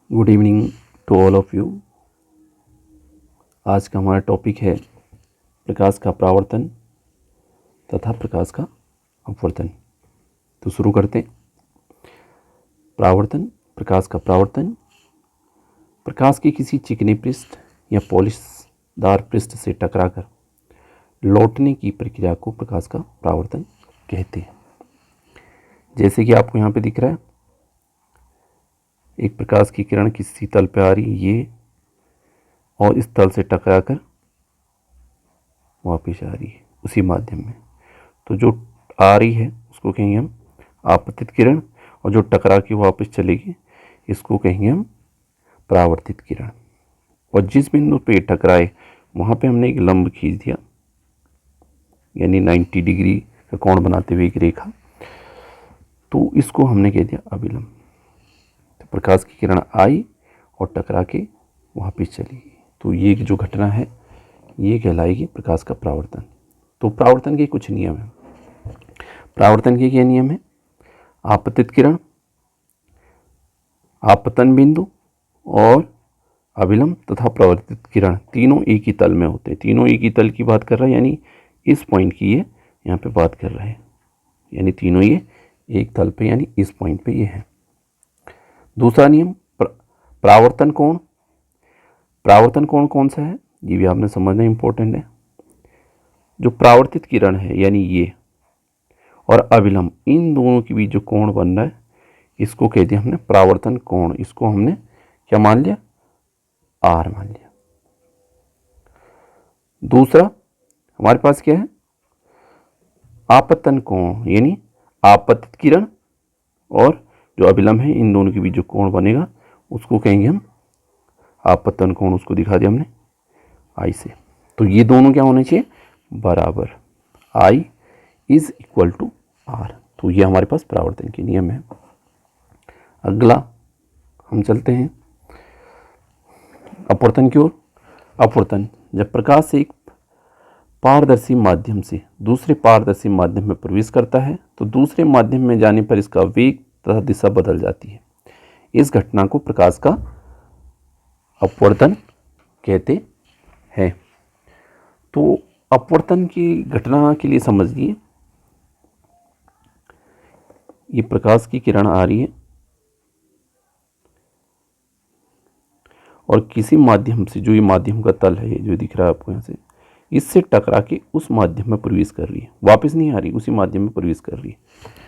Good evening to all of you. आज का हमारा टॉपिक है प्रकाश का परावर्तन तथा प्रकाश का अपवर्तन। तो शुरू करते हैं। परावर्तन, प्रकाश का परावर्तन प्रकाश के किसी चिकने पृष्ठ या पॉलिशदार पृष्ठ से टकराकर लौटने की प्रक्रिया को प्रकाश का परावर्तन कहते हैं। जैसे कि आपको यहाँ पे दिख रहा है, एक प्रकाश की किरण किसी तल पे आ रही है ये, और इस तल से टकराकर वापस आ रही है उसी माध्यम में। तो जो आ रही है उसको कहेंगे हम आपतित किरण, और जो टकरा के वापस चलेगी इसको कहेंगे हम परावर्तित किरण। और जिस बिंदु पे टकराए वहाँ पे हमने एक लंब खींच दिया, यानी 90 डिग्री का कोण बनाते हुए एक रेखा, तो इसको हमने कह दिया अभिलंब। तो प्रकाश की किरण आई और टकरा के वापस चली गई, तो ये जो घटना है ये कहलाएगी प्रकाश का परावर्तन। तो परावर्तन के कुछ नियम हैं। परावर्तन के क्या नियम है? आपतित किरण, आपतन बिंदु और अभिलंब तथा परावर्तित किरण तीनों एक ही तल में होते हैं। तीनों एक ही तल की बात कर रहा है, यानी इस पॉइंट की ये यहाँ पे बात कर रहे हैं, यानी तीनों ये एक तल पे यानी इस पॉइंट पे ये है। दूसरा नियम परावर्तन कोण। परावर्तन कोण कौन सा है ये भी आपने समझना इंपॉर्टेंट है। जो परावर्तित किरण है यानी ये और अभिलंब, इन दोनों के बीच जो कोण बन रहा है इसको कह दिया हमने परावर्तन कोण। इसको हमने क्या मान लिया? आर मान लिया। दूसरा हमारे पास क्या है? आपतन कोण, यानी आपतित किरण और जो अभिलंब है इन दोनों के बीच जो कोण बनेगा उसको कहेंगे हम आपतन कोण। उसको दिखा दिया हमने आई से। तो ये दोनों क्या होने चाहिए? बराबर। I is equal to are. तो ये हमारे पास परावर्तन के नियम है। अगला हम चलते हैं अपवर्तन की ओर। अपवर्तन, जब प्रकाश एक पारदर्शी माध्यम से दूसरे पारदर्शी माध्यम में प्रवेश करता है तो दूसरे माध्यम में जाने पर इसका वेग तथा दिशा बदल जाती है। इस घटना को प्रकाश का अपवर्तन कहते हैं। तो अपवर्तन की घटना के लिए समझिए, ये प्रकाश की किरण आ रही है और किसी माध्यम से, जो ये माध्यम का तल है जो दिख रहा है आपको यहाँ से, इससे टकरा के उस माध्यम में प्रवेश कर रही है, वापस नहीं आ रही, उसी माध्यम में प्रवेश कर रही है।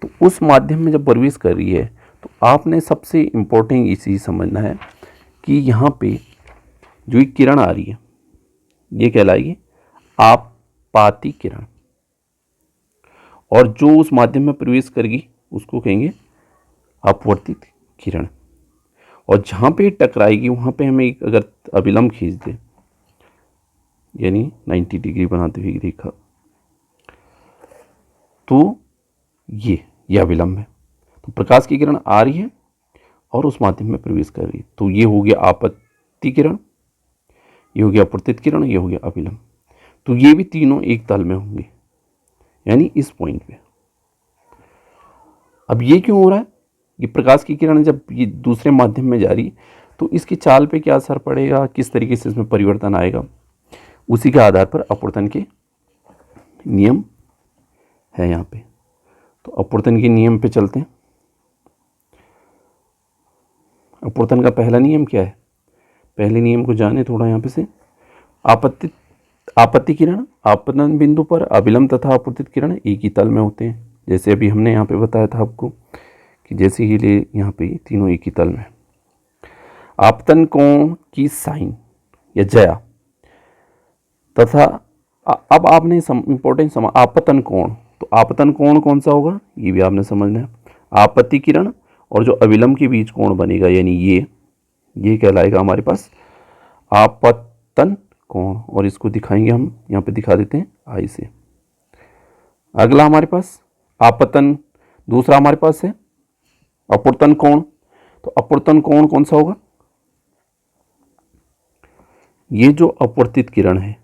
तो उस माध्यम में जब प्रवेश कर रही है तो आपने सबसे इम्पोर्टेंट ये चीज़ समझना है कि यहाँ पे जो एक किरण आ रही है ये कहलाएगी आपाती किरण, और जो उस माध्यम में प्रवेश करेगी उसको कहेंगे अपवर्तित किरण। और जहाँ पे टकराएगी वहाँ पे हमें एक अगर अभिलंब खींच दे, यानी 90 डिग्री बनाते हुए रेखा, तो ये अभिलंब है। तो प्रकाश की किरण आ रही है और उस माध्यम में प्रवेश कर रही है, तो ये हो गया आपत्ति किरण, ये हो गया अपवर्तित किरण, ये हो गया अभिलंब। तो ये भी तीनों एक तल में होंगे, यानी इस पॉइंट पे। अब ये क्यों हो रहा है? ये प्रकाश की किरण जब ये दूसरे माध्यम में जा रही है तो इसकी चाल पे क्या असर पड़ेगा, किस तरीके से इसमें परिवर्तन आएगा, उसी के आधार पर अपवर्तन के नियम है यहाँ पे। तो अपवर्तन के नियम पे चलते हैं। अपवर्तन का पहला नियम क्या है? पहले नियम को जाने थोड़ा यहाँ पे से। आपत्ति किरण आपतन बिंदु पर अभिलंब तथा अपवर्तित किरण एक ही तल में होते हैं। जैसे अभी हमने यहाँ पे बताया था आपको कि जैसे ही ले यहाँ पे तीनों एक ही तल में। आपतन कोण की साइन या जया तथा अब आपने इंपॉर्टेंट आपतन कोण, तो आपतन कोण कौन सा होगा ये भी आपने समझना है। आपत्ति किरण और जो अभिलंब के बीच कोण बनेगा यानी ये कहलाएगा हमारे पास आपतन कोण, और इसको दिखाएंगे हम, यहाँ पे दिखा देते हैं आई से। अगला हमारे पास आपतन, दूसरा हमारे पास है अपवर्तन कोण। तो अपवर्तन कोण कौन सा होगा? ये जो अपवर्तित किरण है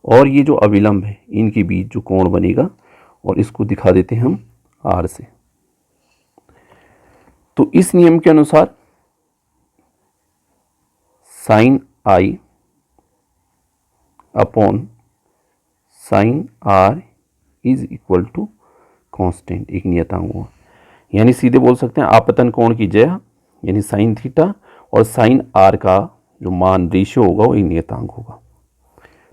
और ये जो अभिलंब है इनके बीच जो कोण बनेगा, और इसको दिखा देते हैं हम आर से। तो तो इस नियम के अनुसार sine i upon sine r is equal to constant, एक नियतांक हुआ। यानी सीधे बोल सकते हैं आपतन कोण की जया यानी साइन थीटा और साइन आर का जो मान रेशियो होगा वो एक नियतांक होगा।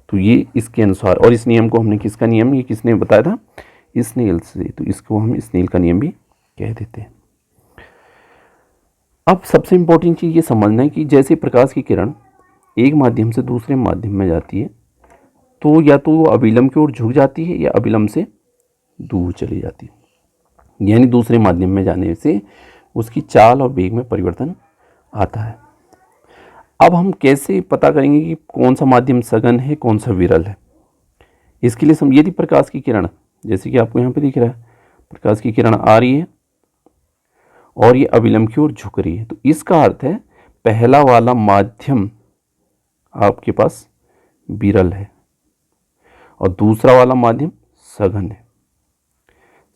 तो ये इसके अनुसार, और इस नियम को हमने किसका नियम, ये किसने बताया था, स्नेल से, तो इसको हम स्नेल का नियम भी कह देते हैं। अब सबसे इंपॉर्टेंट चीज़ ये समझना है कि जैसे प्रकाश की किरण एक माध्यम से दूसरे माध्यम में जाती है तो या तो वो अभिलंब की ओर झुक जाती है या अभिलंब से दूर चली जाती है, यानी दूसरे माध्यम में जाने से उसकी चाल और वेग में परिवर्तन आता है। अब हम कैसे पता करेंगे कि कौन सा माध्यम सघन है कौन सा विरल है? इसके लिए हम यदि प्रकाश की किरण, जैसे कि आपको यहाँ पे दिख रहा है, प्रकाश की किरण आ रही है और ये अभिलंब की ओर झुक रही है, तो इसका अर्थ है पहला वाला माध्यम आपके पास विरल है और दूसरा वाला माध्यम सघन है।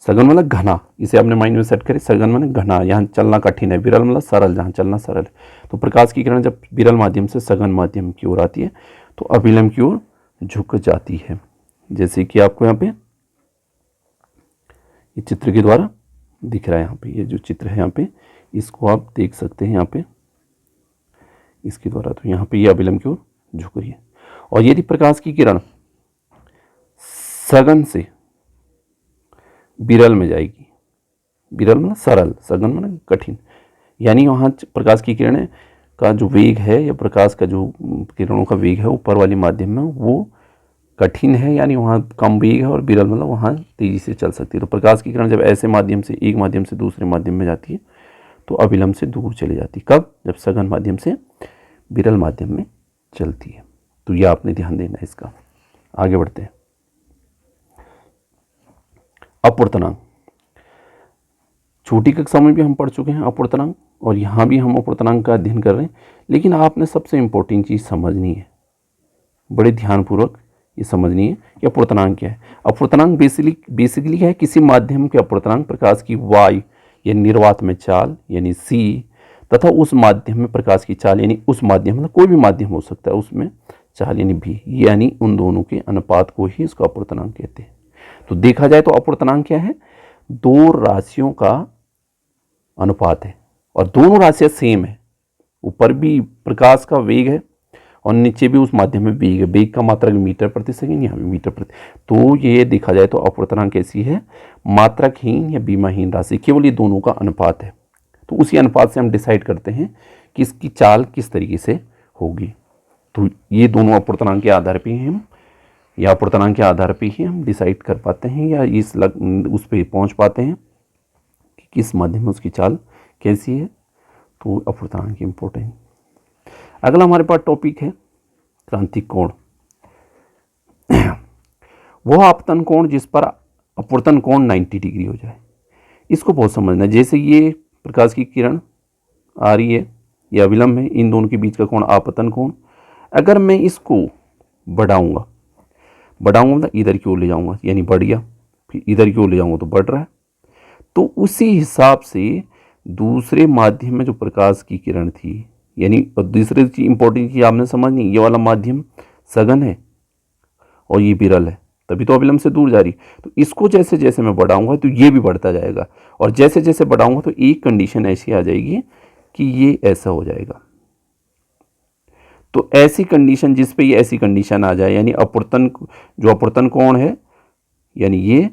सघन मतलब घना, इसे आपने माइंड में सेट करें, सघन मतलब घना, यहाँ चलना कठिन है, विरल मतलब सरल, जहाँ चलना सरल है। तो प्रकाश की किरण जब विरल माध्यम से सघन माध्यम की ओर आती है तो अभिलंब की ओर झुक जाती है, जैसे कि आपको यहाँ पे ये चित्र के द्वारा दिख रहा है। यहाँ पे ये जो चित्र है यहाँ पे इसको आप देख सकते हैं यहाँ पे इसके द्वारा, तो यहाँ पे ये अभिलंब की ओर झुक रही है। और यदि प्रकाश की किरण सघन से विरल में जाएगी, विरल मतलब सरल, सघन मतलब कठिन, यानी वहाँ प्रकाश की किरणें का जो वेग है या प्रकाश का जो किरणों का वेग है ऊपर वाले माध्यम में वो कठिन है, यानी वहाँ कम वेग है, और विरल मतलब वहाँ तेज़ी से चल सकती है। तो प्रकाश की किरण जब ऐसे माध्यम से एक माध्यम से दूसरे माध्यम में जाती है तो अभिलंब से दूर चली जाती है। कब? जब सघन माध्यम से विरल माध्यम में चलती है। तो यह आपने ध्यान देना है इसका। आगे बढ़ते हैं। अपूर्णांक, छोटी कक्षा में भी हम पढ़ चुके हैं अपूर्णांक, और यहाँ भी हम अपूर्णांक का अध्ययन कर रहे हैं, लेकिन आपने सबसे इम्पोर्टेंट चीज़ समझनी है, बड़े ध्यानपूर्वक ये समझनी है कि अपूर्णांक क्या है। अपूर्णांक बेसिकली है किसी माध्यम के अपूर्णांक प्रकाश की वाई या निर्वात में चाल यानी सी तथा उस माध्यम में प्रकाश की चाल यानी उस माध्यम मतलब कोई भी माध्यम हो सकता है उसमें चाल यानी भी, यानी उन दोनों के अनुपात को ही इसका अपूर्णांक कहते हैं। तो देखा जाए तो अपूर्णांक क्या है? दो राशियों का अनुपात है और दोनों राशियां सेम है, ऊपर भी प्रकाश का वेग है और नीचे भी उस माध्यम में वेग है। वेग का मात्रक मीटर प्रति सेकंड, यहाँ भी मीटर प्रति। तो ये देखा जाए तो अपूर्णांक कैसी है? मात्रकहीन या बीमाहीन राशि, केवल ये दोनों का अनुपात है। तो उसी अनुपात से हम डिसाइड करते हैं कि इसकी चाल किस तरीके से होगी। तो ये दोनों अपूर्णांक के आधार पर ही हम या अपूर्णांक के आधार पर ही हम डिसाइड कर पाते हैं या उस पर पहुँच पाते हैं कि किस माध्यम में उसकी चाल कैसी है। तो अपूर्णांक इम्पोर्टेंट। अगला हमारे पास टॉपिक है क्रांतिक कोण। वह आपतन कोण जिस पर अपवर्तन कोण 90 डिग्री हो जाए। इसको बहुत समझना है। जैसे ये प्रकाश की किरण आ रही है, या विलंब है, इन दोनों के बीच का कोण आपतन कोण। अगर मैं इसको बढ़ाऊंगा मतलब इधर की ओर ले जाऊंगा यानी बढ़ गया, फिर इधर की ओर ले जाऊंगा तो बढ़ रहा है। तो उसी हिसाब से दूसरे माध्यम में जो प्रकाश की किरण थी, यानी दूसरी चीज इंपॉर्टेंट चीज आपने समझनी, ये वाला माध्यम सघन है और ये विरल है, तभी तो अभिलंब से दूर जा रही। तो इसको जैसे जैसे मैं बढ़ाऊंगा तो ये भी बढ़ता जाएगा, और जैसे जैसे बढ़ाऊंगा तो एक कंडीशन ऐसी आ जाएगी कि ये ऐसा हो जाएगा। तो ऐसी कंडीशन जिस पे ये ऐसी कंडीशन आ जाए, यानी अपवर्तन कोण है, यानी ये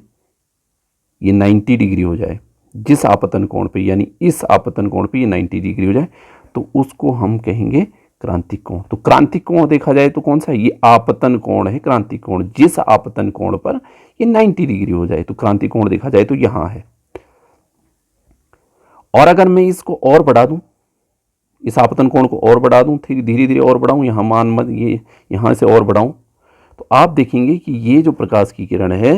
90 डिग्री हो जाए जिस आपतन कोण पे, यानी इस आपतन कोण पे ये 90 डिग्री हो जाए, तो उसको हम कहेंगे क्रांतिक कोण। तो क्रांतिक कोण देखा जाए तो कौन सा? ये आपतन कोण है क्रांतिक कोण, जिस आपतन कोण पर ये 90 डिग्री हो जाए। तो क्रांतिक कोण देखा जाए तो यहां है। और अगर मैं इसको और बढ़ा दूं, इस आपतन कोण को और बढ़ा दूं, फिर धीरे धीरे और बढ़ाऊं, यहां मान मत ये यहां से और बढ़ाऊं, तो आप देखेंगे कि ये जो प्रकाश की किरण है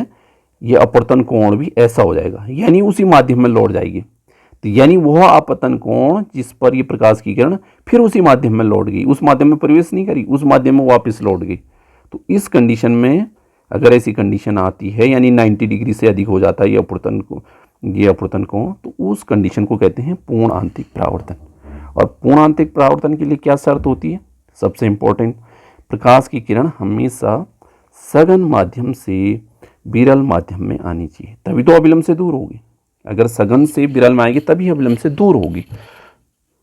ये अपवर्तन कोण भी ऐसा हो जाएगा, यानी उसी माध्यम में लौट जाएगी। तो यानी वह आपतन कोण जिस पर ये प्रकाश की किरण फिर उसी माध्यम में लौट गई, उस माध्यम में प्रवेश नहीं करी, उस माध्यम में वापस लौट गई। तो इस कंडीशन में अगर ऐसी कंडीशन आती है, यानी 90 डिग्री से अधिक हो जाता है ये अपवर्तन ये अपवर्तन कोण, तो उस कंडीशन को कहते हैं पूर्ण आंतरिक परावर्तन। और पूर्ण आंतरिक परावर्तन के लिए क्या शर्त होती है? सबसे इंपॉर्टेंट, प्रकाश की किरण हमेशा सघन माध्यम से विरल माध्यम में आनी चाहिए, तभी तो अविलंब से दूर होगी। अगर सघन से विरल में आएगी तभी अविलंब से दूर होगी,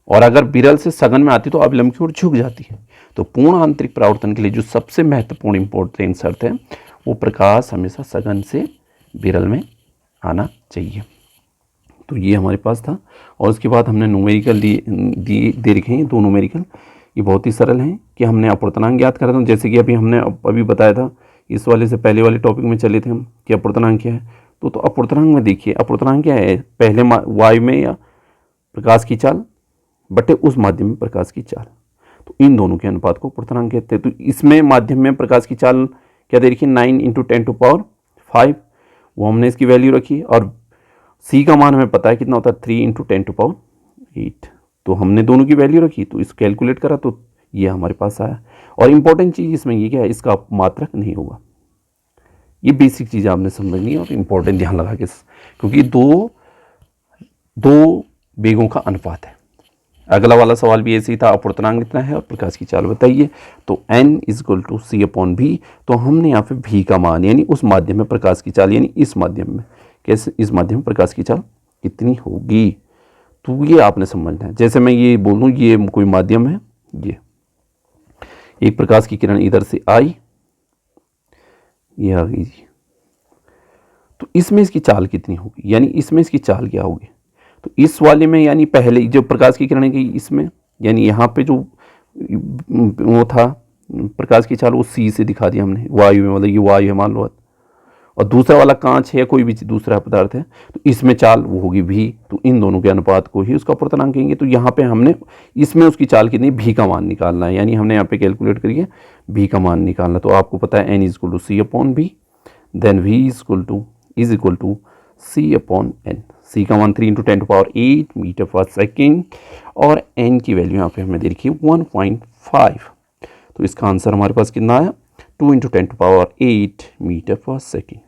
और अगर विरल से सघन में आती तो अविलंब की ओर झुक जाती है। तो पूर्ण आंतरिक परावर्तन के लिए जो सबसे महत्वपूर्ण इंपॉर्टेंट शर्त है, वो प्रकाश हमेशा सघन से विरल में आना चाहिए। तो ये हमारे पास था। और उसके बाद हमने न्यूमेरिकल दे रखे हैं, दो न्यूमेरिकल। ये बहुत ही सरल हैं कि हमने अपवर्तनांक ज्ञात करा था, जैसे कि अभी बताया था, इस वाले से पहले वाले टॉपिक में चले थे हम कि अपवर्तनांक क्या है। तो अपवर्तनांक में देखिए, अपवर्तनांक क्या है? पहले वायु में या प्रकाश की चाल बटे उस माध्यम में प्रकाश की चाल, तो इन दोनों के अनुपात को अपवर्तनांक कहते हैं। तो इसमें माध्यम में प्रकाश की चाल क्या दे रखी है? 9 × 10⁵, वो हमने इसकी वैल्यू रखी। और सी का मान हमें पता है कितना होता है? 3 × 10⁸। तो हमने दोनों की वैल्यू रखी, तो इसको कैलकुलेट करा तो ये हमारे पास आया। और इंपॉर्टेंट चीज़ इसमें ये क्या है? इसका मात्रक नहीं होगा। ये बेसिक चीज़ आपने समझनी है और इम्पोर्टेंट ध्यान लगा के, क्योंकि दो वेगों का अनुपात है। अगला वाला सवाल भी ऐसे ही था, अपवर्तनांक कितना है और प्रकाश की चाल बताइए। तो n = c/v। तो हमने यहाँ पे v का मान, यानी उस माध्यम में प्रकाश की चाल, यानी इस माध्यम में, कैसे इस माध्यम में प्रकाश की चाल कितनी होगी, तो ये आपने समझना है। जैसे मैं ये बोलूँ, ये कोई माध्यम है, ये एक प्रकाश की किरण इधर से आई, ये आ गई जी, तो इसमें इसकी चाल कितनी होगी, यानी इसमें इसकी चाल क्या होगी? तो इस वाले में, यानी पहले जो प्रकाश की किरण गई इसमें, यानी यहाँ पे जो वो था प्रकाश की चाल, वो सी से दिखा दिया हमने, वायु में, मतलब ये वायु है मान लो, और दूसरा वाला कांच है या कोई भी दूसरा पदार्थ है, तो इसमें चाल वो होगी भी। तो इन दोनों के अनुपात को ही उसका अपवर्तनांक कहेंगे। तो यहाँ पे हमने इसमें उसकी चाल कितनी, भी का मान निकालना है, यानी हमने यहाँ पे कैलकुलेट करिए भी का मान निकालना। तो आपको पता है n = c/v, then v is equal to c/n। c का मान 3 × 10⁸ मीटर/सेकेंड, और n की वैल्यू यहाँ पे हमें दे रखी है 1.5। तो इसका आंसर हमारे पास कितना आया? 2 × 10⁸ मीटर/सेकेंड।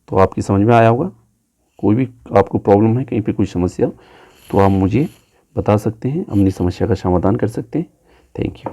तो आपकी समझ में आया होगा। कोई भी आपको प्रॉब्लम है, कहीं पे कोई समस्या, तो आप मुझे बता सकते हैं, अपनी समस्या का समाधान कर सकते हैं। Thank you.